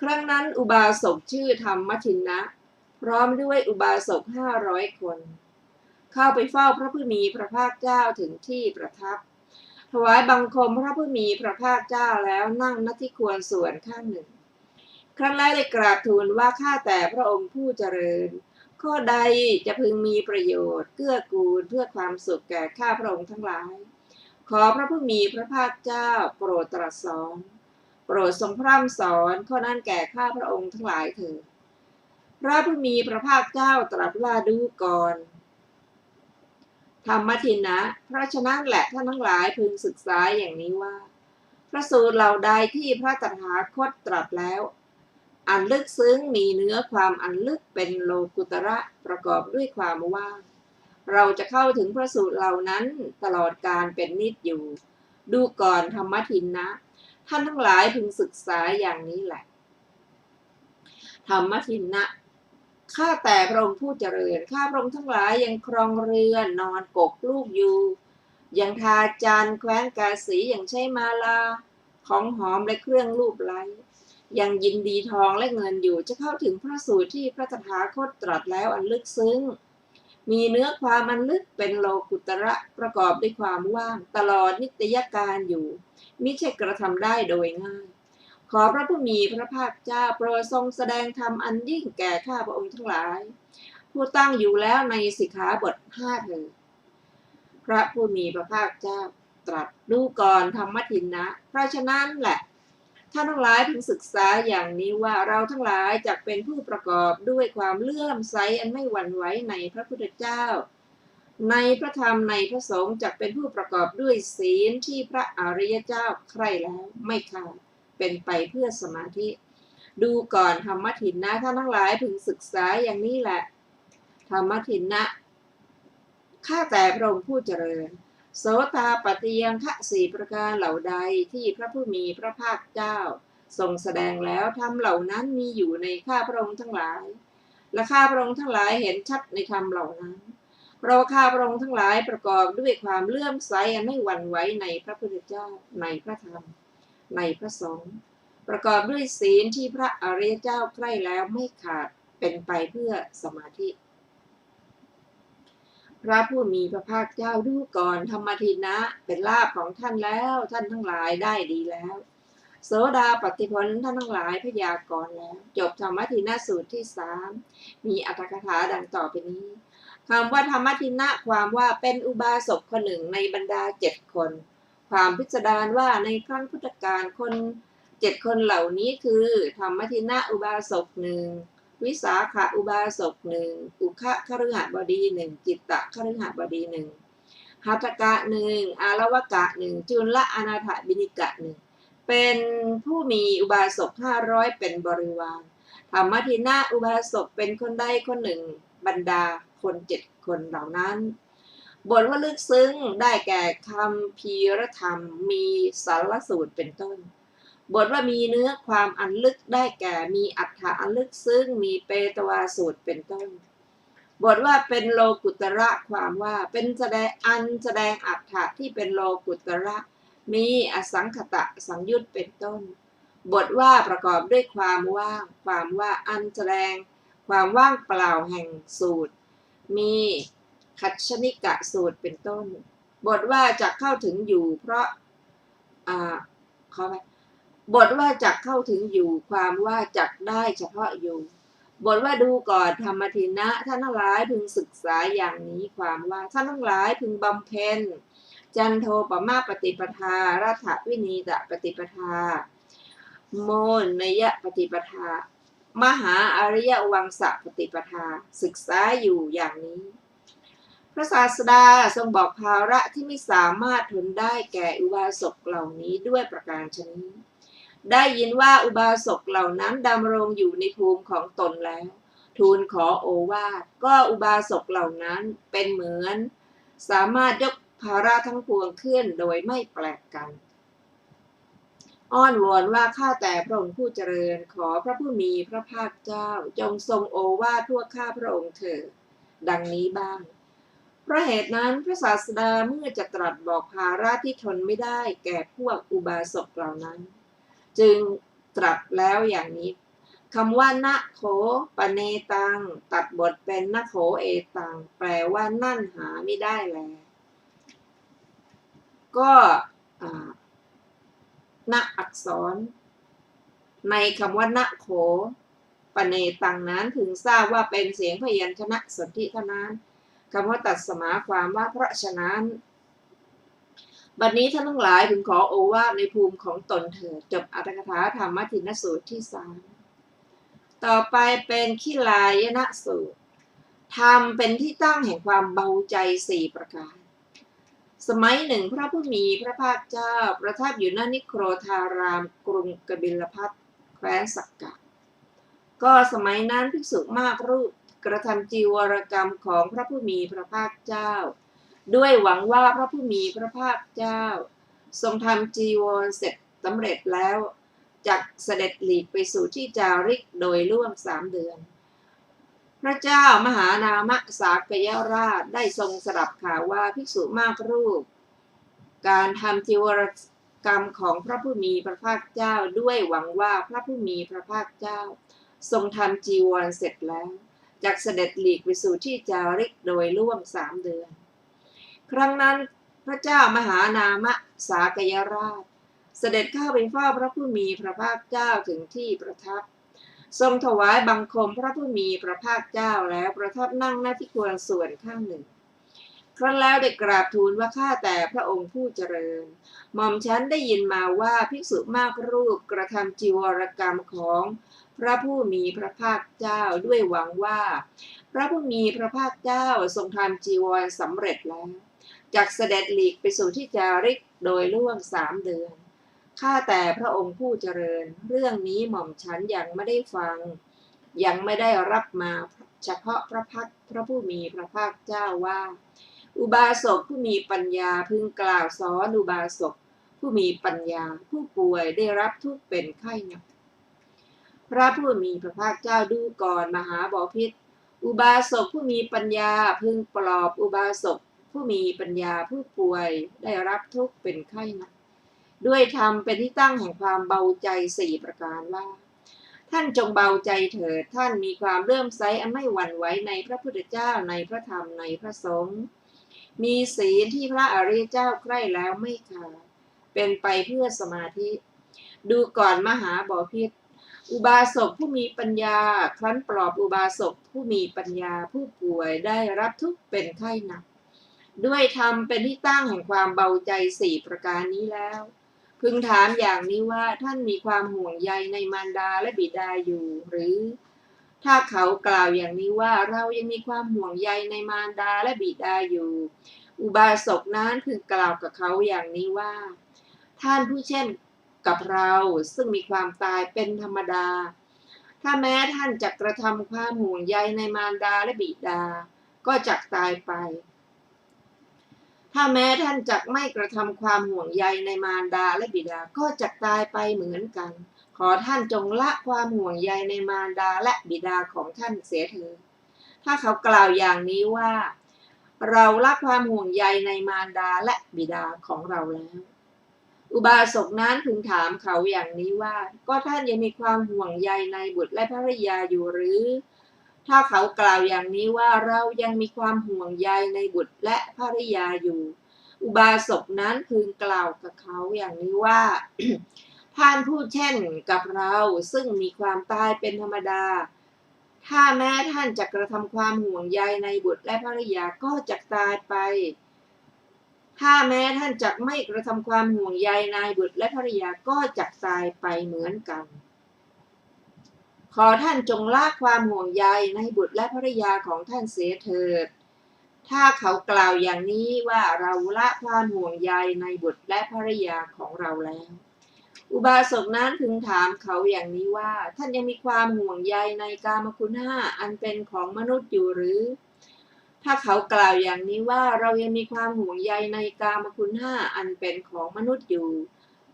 ครั้งนั้นอุบาสกชื่อธรรมทินนะพร้อมด้วยอุบาสก500 คนเข้าไปเฝ้าพระผู้มีพระภาคเจ้าถึงที่ประทับถวายบังคมพระผู้มีพระภาคเจ้าแล้วนั่งณที่ควรส่วนข้างหนึ่งครั้นแล้วได้กราบทูลว่าข้าแต่พระองค์ผู้เจริญข้อใดจะพึงมีประโยชน์เกื้อกูลเพื่อความสุขแก่ข้าพระองค์ทั้งหลายขอพระผู้มีพระภาคเจ้าโปรดตรัสสอนโปรดทรงพร่ำสอนข้อนั้นแก่ข้าพระองค์ทั้งหลายเถิดพระผู้มีพระภาคเจ้าตรัสว่าดูก่อนธรรมทินนะเพราะฉะนั้นแหละท่านทั้งหลายพึงศึกษาอย่างนี้ว่าพระสูตรเหล่าใดที่พระตถาคตตรัสแล้วอันลึกซึ้งมีเนื้อความอันลึกเป็นโลกุตระประกอบด้วยความว่างเราจะเข้าถึงพระสูตรเหล่านั้นตลอดกาลเป็นนิจอยู่ดูก่อนธรรมทินนะท่านทั้งหลายพึงศึกษาอย่างนี้แหละธรรมทินนะข้าแต่พระองค์ผู้เจริญข้าพระองค์ทั้งหลายยังครองเรือนนอนกกลูกอยู่ยังทาจันแคว้นกาสีอย่างใช้มาลาของหอมและเครื่องลูบไล้ยังยินดีทองและเงินอยู่จะเข้าถึงพระสูตรที่พระตถาคตตรัสแล้วอันลึกซึ้งมีเนื้อความอันลึกเป็นโลกุตระประกอบด้วยความว่างตลอดนิตยการอยู่มิใช่กระทำได้โดยง่ายขอพระผู้มีพระภาคเจ้าโปรดทรงแสดงธรรมอันยิ่งแก่ข้าพระองค์ทั้งหลายผู้ตั้งอยู่แล้วในสิกขาบท5เถิดพระผู้มีพระภาคเจ้าตรัสดูก่อนธรรมทินนะเพราะฉะนั้นแหละท่านทั้งหลายพึงศึกษาอย่างนี้ว่าเราทั้งหลายจักเป็นผู้ประกอบด้วยความเลื่อมใสอันไม่หวั่นไหวในพระพุทธเจ้าในพระธรรมในพระสงฆ์จักเป็นผู้ประกอบด้วยศีลที่พระอริยเจ้าใคร่แล้วไม่ขาดเป็นไปเพื่อสมาธิดูก่อนธรรมทินนะท่านทั้งหลายพึงศึกษาอย่างนี้แหละธรรมทินนะข้าแต่พระองค์ผู้เจริญโสตาปัตติยังคะ4ประการเหล่าใดที่พระผู้มีพระภาคเจ้าทรงแสดงแล้วธรรมเหล่านั้นมีอยู่ในข้าพระองค์ทั้งหลายและข้าพระองค์ทั้งหลายเห็นชัดในธรรมเหล่านั้นเพราะข้าพระองค์ทั้งหลายประกอบด้วยความเลื่อมใสอันไม่หวั่นไหวในพระพุทธเจ้าในพระธรรมในพระสงฆ์ประกอบด้วยศีลที่พระอริยเจ้าใคร่แล้วไม่ขาดเป็นไปเพื่อสมาธิพระผู้มีพระภาคเจ้าดูก่อนธรรมทินนะเป็นลาภของท่านแล้วท่านทั้งหลายได้ดีแล้วโสดาปัตติผลท่านทั้งหลายพยากรณ์แล้วจบธรรมทินนะสูตรที่3มีอรรถกถาดังต่อไปนี้คำว่าธรรมทินนะความว่าเป็นอุบาสกคนหนึ่งในบรรดา7 คนความพิสดารว่าในครั้งพุทธกาลคน 7 คนเหล่านี้คือธรรมทินะอุบาสกหนึ่งวิสาขะอุบาสกหนึ่งอุคะคฤหบดีหนึ่งจิตตะคฤหบดีหนึ่งหัตถกะหนึ่งอารวกะหนึ่งจุลอนาถบิณิกะหนึ่งเป็นผู้มีอุบาสก500เป็นบริวารธรรมทินะอุบาสกเป็นคนใดคนหนึ่งบรรดาคน7 คนเหล่านั้นบทว่าลึกซึ้งได้แก่คำพีรธรรมมีสารสูตรเป็นต้นบทว่ามีเนื้อความอันลึกได้แก่มีอรรถะอันลึกซึ้งมีเปตวาสูตรเป็นต้นบทว่าเป็นโลกุตระความว่าเป็นแสดงอรรถะที่เป็นโลกุตระมีอสังขตะสังยุตเป็นต้นบทว่าประกอบด้วยความว่าอันแสดงความว่างเปล่าแห่งสูตรมีคัชนิกะสูตรเป็นต้นบทว่าจะเข้าถึงอยู่เพราะบทว่าจักเข้าถึงอยู่ความว่าจักได้เฉพาะอยู่บทว่าดูก่อนธรรมทินะท่านทั้งหลายพึงศึกษาอย่างนี้ความว่าท่านทั้งหลายพึงบำเพ็ญจันโทปมาปฏิปทารัฐวินีตปฏิปทาโมนยปฏิปทามหาอริยวังสปฏิปทาศึกษาอยู่อย่างนี้พระศาสดาทรงบอกภาระที่ไม่สามารถทนได้แก่อุบาสกเหล่านี้ด้วยประการฉะนี้ได้ยินว่าอุบาสกเหล่านั้นดำรงอยู่ในภูมิของตนแล้วทูลขอโอวาทก็อุบาสกเหล่านั้นเป็นเหมือนสามารถยกภาระทั้งปวงขึ้นโดยไม่แปลกกันอ้อนวอนว่าข้าแต่พระองค์ผู้เจริญขอพระผู้มีพระภาคเจ้าจงทรงโอวาทพวกข้าพระองค์เถิดดังนี้บ้างเพราะเหตุนั้นพระศาสดาเมื่อจะตรัสบอกภาระที่ทนไม่ได้แก่พวกอุบาสกเหล่านั้นจึงตรัสแล้วอย่างนี้คำว่านะโขปเนตังตัดบทเป็นนะโขเอตังแปลว่านั่นหาไม่ได้แล้วก็ณอักษรในคำว่านะโขปเนตังนั้นถึงทราบว่าเป็นเสียงพยัญชนะสนธิเท่านั้นคำว่าตัดสมาความว่าเพราะฉะนั้นบัดนี้ท่านทั้งหลายพึงขอโอวาทในภูมิของตนเถิดจบอรรถกถาธรรมทินสูตรที่3ต่อไปเป็นขิลายนะสูตรธรรมเป็นที่ตั้งแห่งความเบาใจ4ประการสมัยหนึ่งพระผู้มีพระภาคเจ้าประทับอยู่ณนิโครธารามกรุงกบิลพัสแคว้นสักกะก็สมัยนั้นภิกษุมากรูปกระทำจีวรกรรมของพระผู้มีพระภาคเจ้าด้วยหวังว่าพระผู้มีพระภาคเจ้าทรงทำจีวรเสร็จสำเร็จแล้วจักเสด็จหลีกไปสู่ที่จาริกโดยล่วง3 เดือนพระเจ้ามหานามสากยราชได้ทรงสดับข่าวว่าภิกษุมากรูปการทำจีวรกรรมของพระผู้มีพระภาคเจ้าด้วยหวังว่าพระผู้มีพระภาคเจ้าทรงทำจีวรเสร็จแล้วจักเสด็จหลีกไปสู่ที่จาริกโดยล่วง3 เดือนครั้งนั้นพระเจ้ามหานามสากยราชเสด็จเข้าไปเฝ้าพระผู้มีพระภาคเจ้าถึงที่ประทับทรงถวายบังคมพระผู้มีพระภาคเจ้าแล้วประทับนั่งหน้าที่ควรส่วนข้างหนึ่งครั้นแล้วได้กราบทูลว่าข้าแต่พระองค์ผู้เจริญหม่อมฉันได้ยินมาว่าภิกษุมากรูปกระทำจีวรกรรมของพระผู้มีพระภาคเจ้าด้วยหวังว่าพระผู้มีพระภาคเจ้าทรงทำจีวรสำเร็จแล้วจักเสด็จหลีกไปสู่ที่จาริกโดยล่วง3 เดือนข้าแต่พระองค์ผู้เจริญเรื่องนี้หม่อมฉันยังไม่ได้ฟังยังไม่ได้รับมาเฉพาะพระพักตร์พระผู้มีพระภาคเจ้าว่าอุบาสกผู้มีปัญญาพึงกล่าวสอนอุบาสกผู้มีปัญญาผู้ป่วยได้รับทุกข์เป็นไข้หนักพระผู้มีพระภาคเจ้าดูก่อนมหาบพิตรอุบาสกผู้มีปัญญาพึงปลอบอุบาสกผู้มีปัญญาผู้ป่วยได้รับทุกข์เป็นไข้หนักด้วยธรรมเป็นที่ตั้งแห่งความเบาใจ4ประการว่าท่านจงเบาใจเถิดท่านมีความเลื่อมใสอันไม่หวั่นไหวในพระพุทธเจ้าในพระธรรมในพระสงฆ์มีศีลที่พระอริยเจ้าใคร่แล้วไม่ขาดเป็นไปเพื่อสมาธิดูก่อนมหาบพิตรอุบาสกผู้มีปัญญาครั้นปลอบอุบาสกผู้มีปัญญาผู้ป่วยได้รับทุกข์เป็นไข้หนักด้วยธรรมเป็นที่ตั้งแห่งความเบาใจ4ประการนี้แล้ว พึงถามอย่างนี้ว่าท่านมีความห่วงใยในมารดาและบิดาอยู่หรือถ้าเขากล่าวอย่างนี้ว่าเรายังมีความห่วงใยในมารดาและบิดาอยู่อุบาสกนั้นพึงกล่าวกับเขาอย่างนี้ว่าท่านผู้เช่นกับเราซึ่งมีความตายเป็นธรรมดาถ้าแม้ท่านจะกระทำความห่วงใยในมารดาและบิดาก็จักตายไปถ้าแม้ท่านจักไม่กระทำความห่วงใยในมารดาและบิดาก็จักตายไปเหมือนกันขอท่านจงละความห่วงใยในมารดาและบิดาของท่านเสียเถิดถ้าเขากล่าวอย่างนี้ว่าเราละความห่วงใยในมารดาและบิดาของเราแล้วอุบาสกนั้นพึงถามเขาอย่างนี้ว่าก็ท่านยังมีความห่วงใยในบุตรและภริยาอยู่หรือถ้าเขากล่าวอย่างนี้ว่าเรายังมีความห่วงใยในบุตรและภริยาอยู่อุบาสกนั้นพึงกล่าวกับเขาอย่างนี้ว่า ท่านพูดเช่นกับเราซึ่งมีความตายเป็นธรรมดาถ้าแม้ท่านจะกระทำความห่วงใยในบุตรและภริยาก็จะตายไปถ้าแม้ท่านจะไม่กระทำความห่วงใยในบุตรและภริยาก็จะตายไปเหมือนกันขอท่านจงละความห่วงใยในบุตรและภริยาของท่านเสียเถิดถ้าเขากล่าวอย่างนี้ว่าเราละความห่วงใยในบุตรและภริยาของเราแล้วอุบาสกนั้นพึงถามเขาอย่างนี้ว่าท่านยังมีความห่วงใยในกามคุณห้าอันเป็นของมนุษย์อยู่หรือถ้าเขากล่าวอย่างนี้ว่าเรายังมีความห่วงใยในกามคุณห้าอันเป็นของมนุษย์อยู่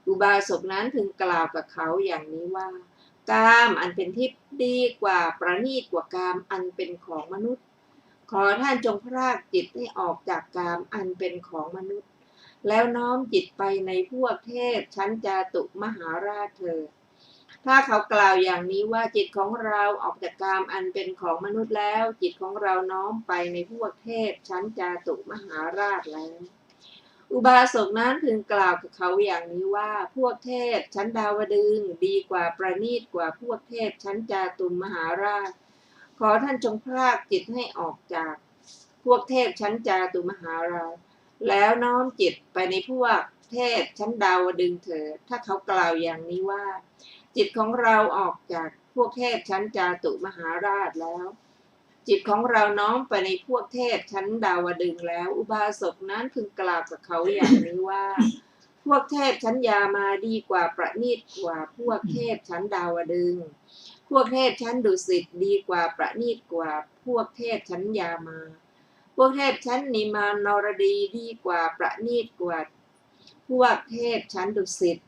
อุบาสกนั้นพึงกล่าวกับเขาอย่างนี้ว่ากามอันเป็นทิพย์ดีกว่าประณีตกว่ากามอันเป็นของมนุษย์ขอท่านจงพรากจิตให้ออกจากกามอันเป็นของมนุษย์แล้วน้อมจิตไปในพวกเทพชั้นจาตุมหาราชเถิดถ้าเขากล่าวอย่างนี้ว่าจิตของเราออกจากกามอันเป็นของมนุษย์แล้วจิตของเราน้อมไปในพวกเทพชั้นจาตุมหาราชแล้วอุบาสกนั้นพึงกล่าวกับเขาอย่างนี้ว่าพวกเทพชั้นดาวดึงส์ดีกว่าประณีตกว่าพวกเทพชั้นจาตุมหาราชขอท่านจงพรากจิตให้ออกจากพวกเทพชั้นจาตุมหาราชแล้วน้อมจิตไปในพวกเทพชั้นดาวดึงส์เถิดถ้าเขากล่าวอย่างนี้ว่าจิตของเราออกจากพวกเทพชั้นจาตุมหาราชแล้วจิตของเราน้อมไปในพวกเทพชั้นดาวดึงส์แล้วอุบาสกนั้นพึงกล่าวกับเขาอย่างนี้ว่าพวกเทพชั้นยามาดีกว่าประณีตกว่าพวกเทพชั้นดาวดึงส์พวกเทพชั้นดุสิตดีกว่าประณีตกว่าพวกเทพชั้นยามาพวกเทพชั้นนิมานนรดีดีกว่าประณีตกว่าพวกเทพชั้นดุสิต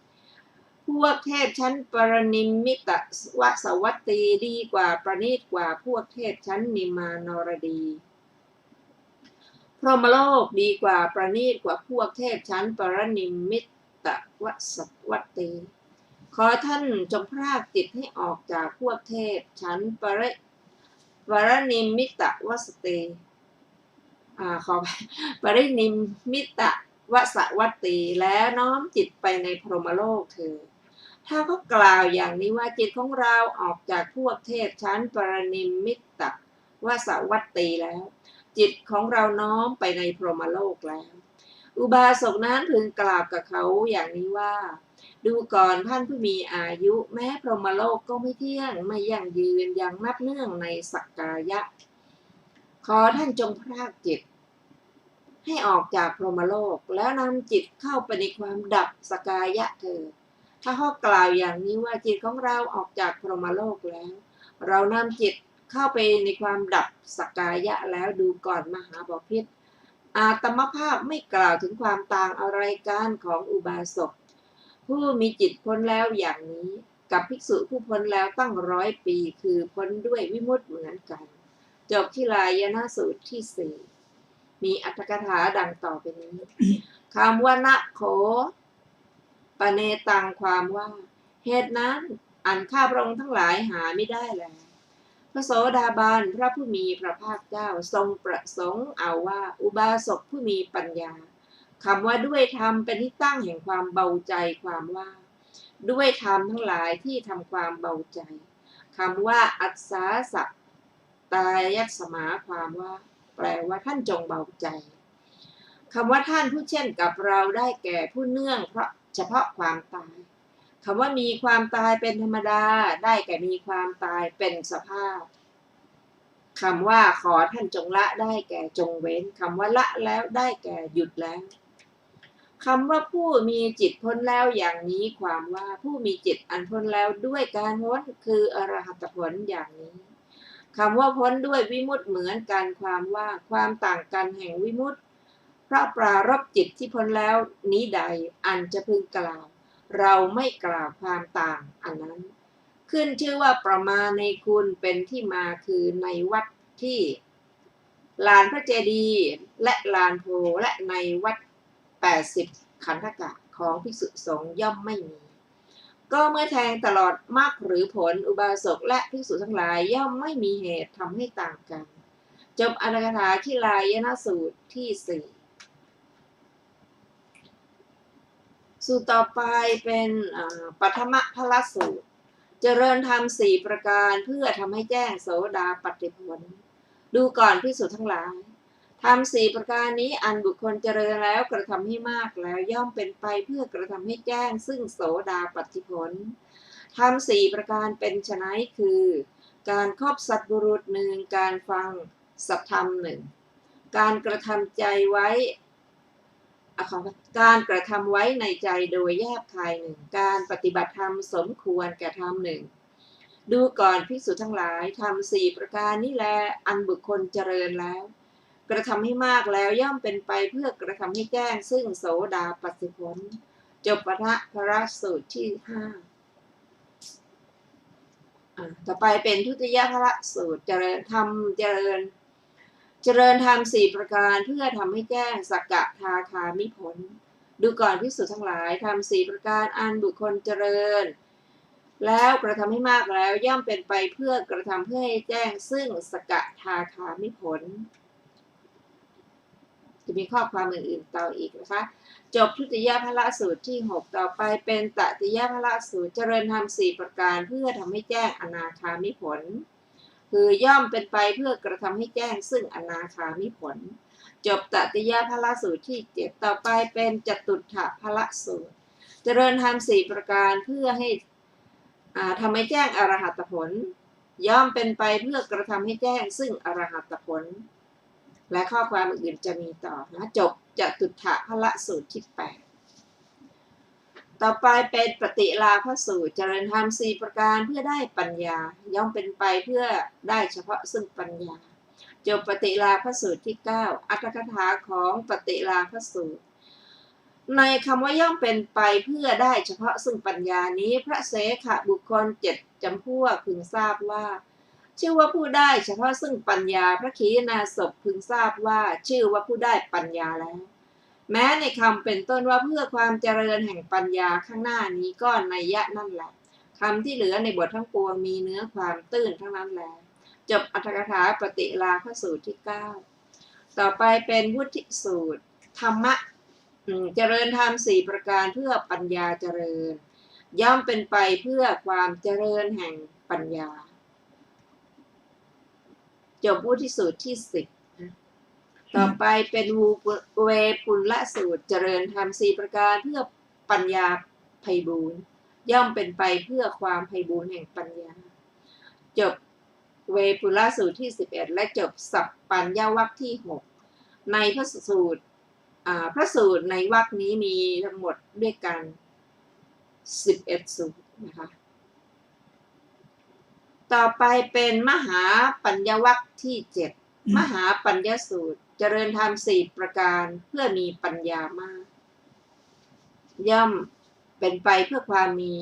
พวกเทพชั้นปรนิมมิตวสวัตตีดีกว่าประณีตกว่าพวกเทพชั้นนิมานรดีพรหมโลกดีกว่าประณีตกว่าพวกเทพชั้นปรนิมมิตวสวัตตีขอท่านจงพรากจิตให้ออกจากพวกเทพชั้นปรนิมมิตวสตีขอปรินิมมิตวสวัตตีแล้วน้อมจิตไปในพรหมโลกเถิดถ้าเขากล่าวอย่างนี้ว่าจิตของเราออกจากพวกเทพชั้นปรนิมมิตวสวัตตีแล้วจิตของเราน้อมไปในพรหมโลกแล้วอุบาสกนั้นพึงกล่าวกับเขาอย่างนี้ว่าดูก่อนท่านผู้มีอายุแม้พรหมโลกก็ไม่เที่ยงไม่ยั่งยืนยังนับเนื่องในสักกายะขอท่านจงพรากจิตให้ออกจากพรหมโลกแล้วนำจิตเข้าไปในความดับสกายะเถิดถ้าเขากล่าวอย่างนี้ว่าจิตของเราออกจากพรหมโลกแล้วเรานำจิตเข้าไปในความดับสกายะแล้วดูก่อนมหาบพิตรอาตมภาพไม่กล่าวถึงความต่างอะไรกันของอุบาสกผู้มีจิตพ้นแล้วอย่างนี้กับภิกษุผู้พ้นแล้วตั้ง100 ปีคือพ้นด้วยวิมุตติเหมือนกันจบที่ลายนะสูตรที่ 4มีอรรถกถาดังต่อไปนี้คำว่านะโขปเนตังความว่าเหตุนั้นอันข้าพระองค์ทั้งหลายหาไม่ได้แล้วพระโสดาบันพระผู้มีพระภาคเจ้าทรงประสงค์เอาว่าอุบาสกผู้มีปัญญาคำว่าด้วยธรรมเป็นที่ตั้งแห่งความเบาใจความว่าด้วยธรรมทั้งหลายที่ทำความเบาใจคำว่าอัสสาสะตายัสมาความว่าแปลว่าท่านจงเบาใจคำว่าท่านผู้เช่นกับเราได้แก่ผู้เนื่องเพราะ เฉพาะความตายคำว่ามีความตายเป็นธรรมดาได้แก่มีความตายเป็นสภาพคำว่าขอท่านจงละได้แก่จงเว้นคำว่าละแล้วได้แก่หยุดแล้วคำว่าผู้มีจิตพ้นแล้วอย่างนี้ความว่าผู้มีจิตอันพ้นแล้วด้วยการพ้นคืออรหัตผลอย่างนี้คำว่าพ้นด้วยวิมุตติเหมือนกันความว่าความต่างกันแห่งวิมุตติเพราะปรารภจิตที่พ้นแล้วนี้ใดอันจะพึงกล่าวเราไม่กล่าวความต่างอันนั้นขึ้นชื่อว่าประมาณในคุณเป็นที่มาคือในวัดที่ลานพระเจดีย์และลานโพและในวัด80ขันธกะของภิกษุสงฆ์ย่อมไม่มีก็เมื่อแทงตลอดมรรคหรือผลอุบาสกและภิกษุทั้งหลายย่อมไม่มีเหตุทำให้ต่างกันจบอรรถกถาคิลายนสูตรที่4สูตรต่อไปเป็นปฐมพลสูตรเจริญธรรม4ประการเพื่อทำให้แจ้งโสดาปัตติผลดูก่อนภิกษุทั้งหลายธรรม4ประการนี้อันบุคคลเจริญแล้วกระทำให้มากแล้วย่อมเป็นไปเพื่อกระทำให้แจ้งซึ่งโสดาปัตติผลธรรม4ประการเป็นไฉนคือการคบสัตบุรุษหนึ่งการฟังสัทธรรมหนึ่งการกระทำใจไว้การกระทำไว้ในใจโดยแยบคายหนึ่งการปฏิบัติธรรมสมควรแก่ธรรมหนึ่งดูก่อนภิกษุทั้งหลายธรรม4ประการนี้แลอันบุคคลเจริญแล้วกระทำให้มากแล้วย่อมเป็นไปเพื่อกระทำให้แจ้งซึ่งโสดาปัตติผลจบปฐพลสูตรที่5ต่อไปเป็นทุติยพลสูตรเจริญธรรม4ประการเพื่อทำให้แจ้งสักกะทาคามิผลดูก่อนภิกษุทั้งหลายธรรม4ประการอันบุคคลเจริญแล้วกระทำให้มากแล้วย่อมเป็นไปเพื่อกระทำเพื่อให้แจ้งซึ่งสักกะทาคามิผลจะมีข้อความอื่นๆต่ออีกนะคะจบทุติยพลสูตรที่6ต่อไปเป็นตติยพลสูตรเจริญธรรม4ประการเพื่อทำให้แจ้งอนาคามิผลคือย่อมเป็นไปเพื่อกระทำให้แจ้งซึ่งอนาคามิผลจบตติยพลสูตรที่7ต่อไปเป็นจตุตถพลสูตรเจริญธรรม4ประการเพื่อให้ทำให้แจ้งอรหัตผลย่อมเป็นไปเพื่อกระทำให้แจ้งซึ่งอรหัตผลและข้อความอื่นจะมีต่อนะจบจตุตถพลสูตรที่8ต่อไปเป็นปฏิลาภสูตรเจริญธรรม4ประการเพื่อได้ปัญญาย่อมเป็นไปเพื่อได้เฉพาะซึ่งปัญญาจบปฏิลาภสูตรที่9อรรถกถาของปฏิลาภสูตรในคำว่าย่อมเป็นไปเพื่อได้เฉพาะซึ่งปัญญานี้พระเสขบุคคล7จำพวกพึงทราบว่าชื่อว่าผู้ได้เฉพาะซึ่งปัญญาพระขีณาสพพึงทราบว่าชื่อว่าผู้ได้ปัญญาแล้วแม้ในคำเป็นต้นว่าเพื่อความเจริญแห่งปัญญาข้างหน้านี้ก็นัยยะนั่นแหละคำที่เหลือในบททั้งปวงมีเนื้อความตื้นทั้งนั้นแหละจบอรรถกถาปฏิลาภสูตรที่9ต่อไปเป็นวุฒิสูตรธรรมะเจริญธรรม4ประการเพื่อปัญญาเจริญย่อมเป็นไปเพื่อความเจริญแห่งปัญญาจบวุฒิสูตรที่10ต่อไปเป็นเวปุลสูตรเจริญธรรม4ประการเพื่อปัญญาไพบูลย์ย่อมเป็นไปเพื่อความไพบูลย์แห่งปัญญาจบเวปุลสูตรที่11และจบสัพปัญญวรรคที่6ในพระสูตรในวรรคนี้มีทั้งหมดด้วยกัน11สูตรนะคะต่อไปเป็นมหาปัญญวรรคที่7มหาปัญญสูตรเจริญธรรม4ประการเพื่อมีปัญญามากย่อมเป็นไปเพื่อความมี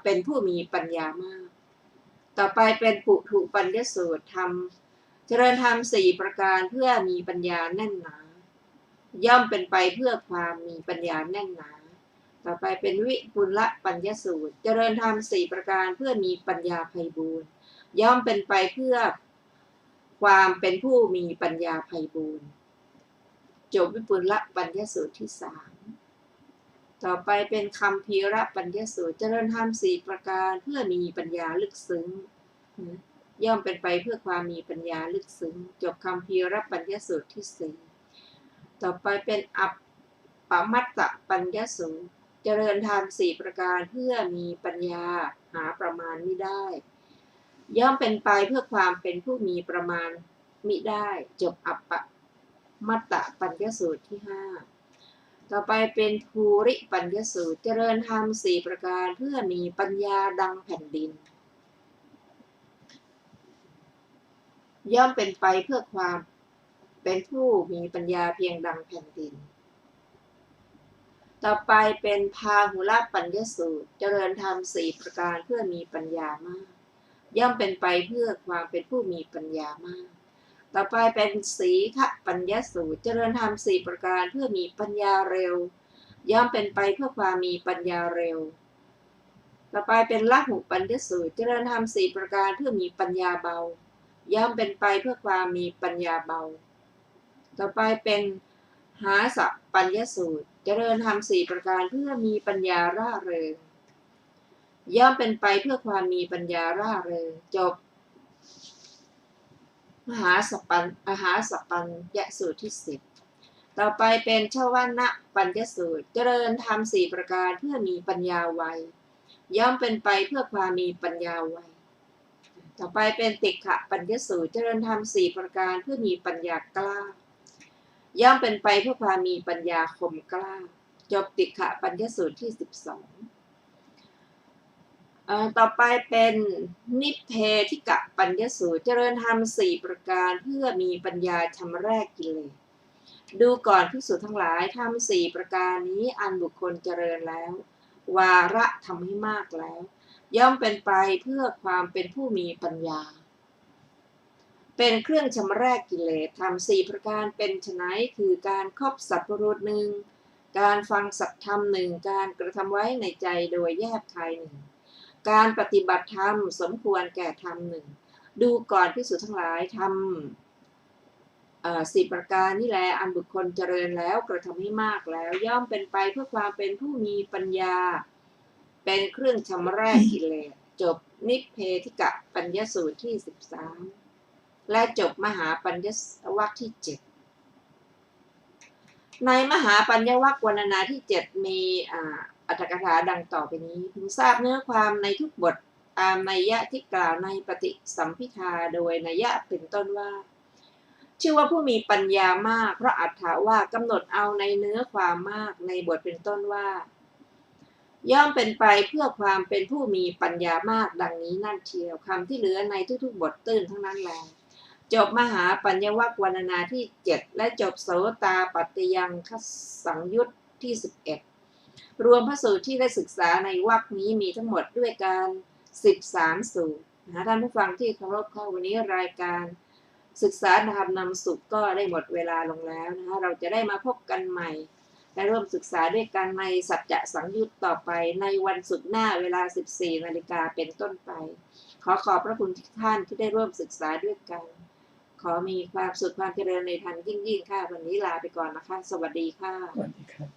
เป็นผู้มีปัญญามากต่อไปเป็นปุถุปัญญสูตรเจริญธรรม4ประการเพื่อมีปัญญาแน่นหนาย่อมเป็นไปเพื่อความมีปัญญาแน่นหนาต่อไปเป็นวิปุลปัญญสูตรเจริญธรรม4ประการเพื่อมีปัญญาไพบูลย์ย่อมเป็นไปเพื่อความเป็นผู้มีปัญญาไพบูลย์จบวิปุลปัญญสูตรที่3ต่อไปเป็นคัมภีรปัญญสูตรเจริญธรรม4ประการเพื่อมีปัญญาลึกซึ้งย่อมเป็นไปเพื่อความมีปัญญาลึกซึ้งจบคัมภีรปัญญสูตรที่4ต่อไปเป็นอัปปมัตตปัญญสูตร เจริญธรรมสี่ประการเพื่อมีปัญญาหาประมาณมิได้ ย่อมเป็นไปเพื่อความเป็นผู้มีประมาณมิได้จบอัปปมัตตปัญญสูตรที่ห้าต่อไปเป็นภูริปัญญสูตรเจริญธรรมสี่ประการเพื่อมีปัญญาดังแผ่นดินย่อมเป็นไปเพื่อความเป็นผู้มีปัญญาเพียงดังแผ่นดินต่อไปเป็นพาหุลปัญญสูตรเจริญธรรมสี่ประการเพื่อมีปัญญามากย่อมเป็นไปเพื่อความเป็นผู้มีปัญญามากต่อไปเป็นสีขปัญญสูตรเจริญธรรมสี่ประการเพื่อมีปัญญาเร็วย่อมเป็นไปเพื่อความมีปัญญาเร็วต่อไปเป็นละหุปัญญสูตรเจริญธรรมสี่ประการเพื่อมีปัญญาเบาย่อมเป็นไปเพื่อความมีปัญญาเบาต่อไปเป็นหาสปัญญสูตรเจริญธรรมสี่ประการเพื่อมีปัญญาร่าเริงย่อมเป็นไปเพื่อความมีปัญญาร่าเริงจบมหาสปัญญสูตรที่10ต่อไปเป็นชวนะปัญญสูตรเจริญธรรมสี่ประการเพื่อมีปัญญาไวย่อมเป็นไปเพื่อความมีปัญญาไวต่อไปเป็นติฆะปัญญสูตรเจริญธรรมสี่ประการเพื่อมีปัญญากล้าย่อมเป็นไปเพื่อความมีปัญญาคมกล้าจบติฆะปัญญสูตรที่12ต่อไปเป็นนิพเพธิกะปัญญสูตรเจริญธรรมสี่ประการเพื่อมีปัญญาชำระกิเลสดูก่อนภิกษุทั้งหลายธรรมสี่ประการนี้อันบุคคลเจริญแล้ววาระทำให้มากแล้วย่อมเป็นไปเพื่อความเป็นผู้มีปัญญาเป็นเครื่องชำระกิเลสธรรมสี่ประการเป็นไฉนคือการคบสัพพุรุษหนึ่งการฟังสัตธรรมหนึ่งการกระทำไว้ในใจโดยแยบคายหนึ่งการปฏิบัติธรรมสมควรแก่ธรรมหนึ่งดูก่อนภิกษุทั้งหลายธรรมสี่ประการนี่แหละอันบุคคลเจริญแล้วกระทำให้มากแล้วย่อมเป็นไปเพื่อความเป็นผู้มีปัญญาเป็นเครื่องชำระกิเลสจบนิพเพธิกะปัญญสูตรที่13และจบมหาปัญญวรรคที่7ในมหาปัญญวรรควรรณนาที่7มีอรรถกถาดังต่อไปนี้พึงทราบเนื้อความในทุกบทตามนัยยะที่กล่าวในปฏิสัมภิทาโดยนัยยะเป็นต้นว่าชื่อว่าผู้มีปัญญามากเพราะอรรถว่ากำหนดเอาในเนื้อความมากในบทเป็นต้นว่าย่อมเป็นไปเพื่อความเป็นผู้มีปัญญามากดังนี้นั่นเทียวคำที่เหลือในทุกๆบทตื้นทั้งนั้นแลจบมหาปัญญวรรควรรณนาที่7และจบโสตาปัตติยังคสังยุตที่11รวมพระสูตรที่ได้ศึกษาในวรรคนี้มีทั้งหมดด้วยกัน13สูตรท่านผู้ฟังที่เคารพเข้าวันนี้รายการศึกษาธรรมนำสุขก็ได้หมดเวลาลงแล้วเราจะได้มาพบกันใหม่และร่วมศึกษาด้วยกันในสัจจะสังยุตต่อไปในวันศุกร์หน้าเวลา 14 นาฬิกาเป็นต้นไปขอขอบพระคุณทุกท่านที่ได้ร่วมศึกษาด้วยกันขอมีความสุขความเจริญในธรรมยิ่งๆค่ะวันนี้ลาไปก่อนนะคะสวัสดีค่ะสวัสดีครับ